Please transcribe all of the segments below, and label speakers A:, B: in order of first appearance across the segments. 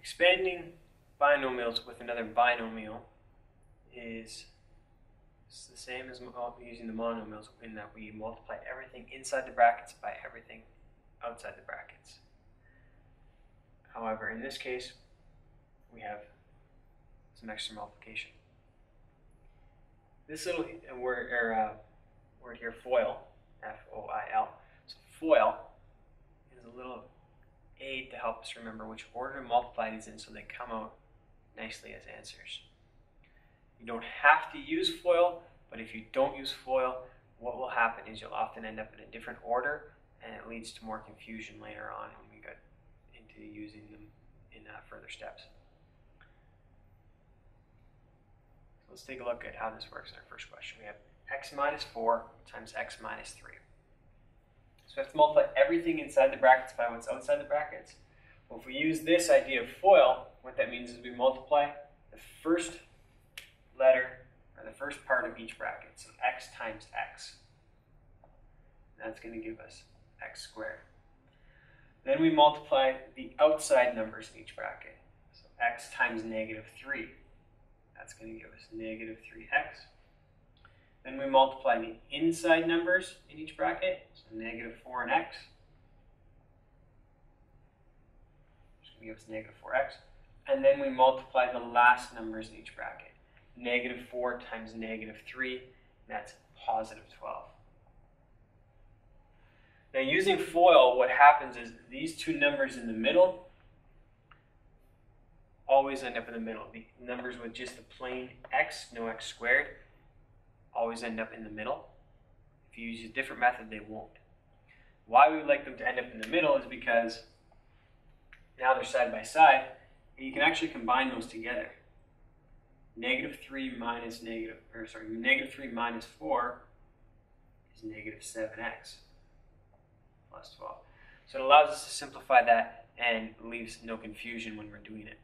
A: Expanding binomials with another binomial is the same as using the monomials in that we multiply everything inside the brackets by everything outside the brackets. However, in this case, we have some extra multiplication. This little word here, FOIL, F-O-I-L. So FOIL is a little aid to help us remember which order to multiply these in so they come out nicely as answers. You don't have to use FOIL, but if you don't use FOIL, what will happen is you'll often end up in a different order, and it leads to more confusion later on when we get into using them in further steps. So let's take a look at how this works in our first question. We have x minus 4 times x minus 3. So we have to multiply everything inside the brackets by what's outside the brackets. Well, if we use this idea of FOIL, what that means is we multiply the first letter, or the first part of each bracket. So x times x. That's going to give us x squared. Then we multiply the outside numbers in each bracket. So x times negative 3. That's going to give us negative 3x. Then we multiply the inside numbers in each bracket. So negative 4 and x. Which is going to give us negative 4x. And then we multiply the last numbers in each bracket. Negative 4 times negative 3, that's positive 12. Now using FOIL, what happens is these two numbers in the middle always end up in the middle. The numbers with just the plain x, no x squared, always end up in the middle. If you use a different method, they won't. Why we would like them to end up in the middle is because now they're side by side, and you can actually combine those together. Negative 3 minus negative 4 is negative 7x plus 12. So it allows us to simplify that and leaves no confusion when we're doing it.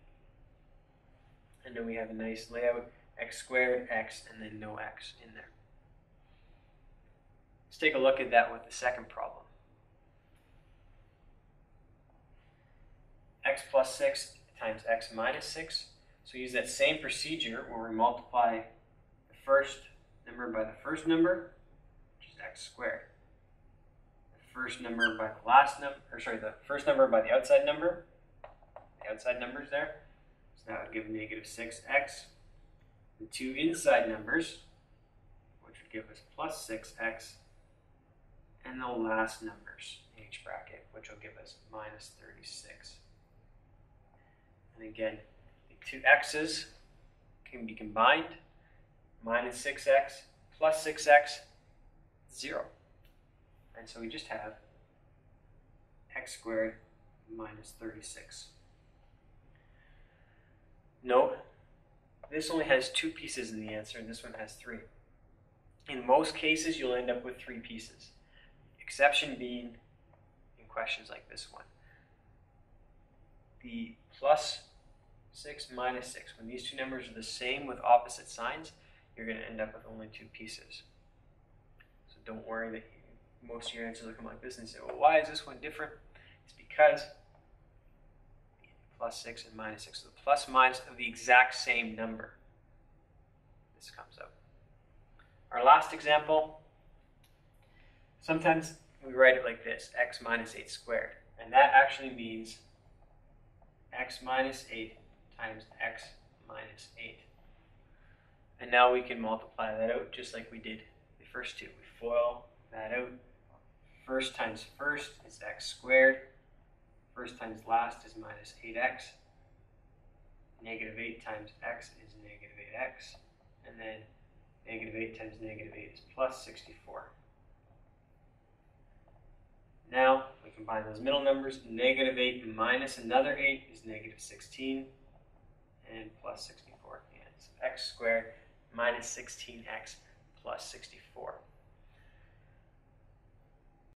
A: And then we have a nice layout, x squared, x, and then no x in there. Let's take a look at that with the second problem. X plus 6 times x minus 6. So use that same procedure where we multiply the first number by the first number, which is x squared. The first number by the last number, the first number by the outside number. The outside number's there. So that would give negative 6x. The two inside numbers, which would give us plus 6x. And the last numbers in each bracket, which will give us minus 36. And again, two x's can be combined. Minus 6x plus 6x, 0. And so we just have x squared minus 36. Note, this only has 2 pieces in the answer, and this one has 3. In most cases, you'll end up with 3 pieces. Exception being in questions like this one. The plus 6 minus 6. When these two numbers are the same with opposite signs, you're going to end up with only 2 pieces. So don't worry that most of your answers will come like this and say, well, why is this one different? It's because plus 6 and minus 6. So the plus minus of the exact same number. This comes out. Our last example, sometimes we write it like this, x minus 8 squared. And that actually means x minus 8 times x minus 8. And now we can multiply that out just like we did the first two. We FOIL that out. First times first is x squared. First times last is minus 8x. Negative 8 times x is negative 8x. And then negative 8 times negative 8 is plus 64. Now we combine those middle numbers. Negative 8 minus another 8 is negative 16. And plus 64 at the end. So x squared minus 16x plus 64.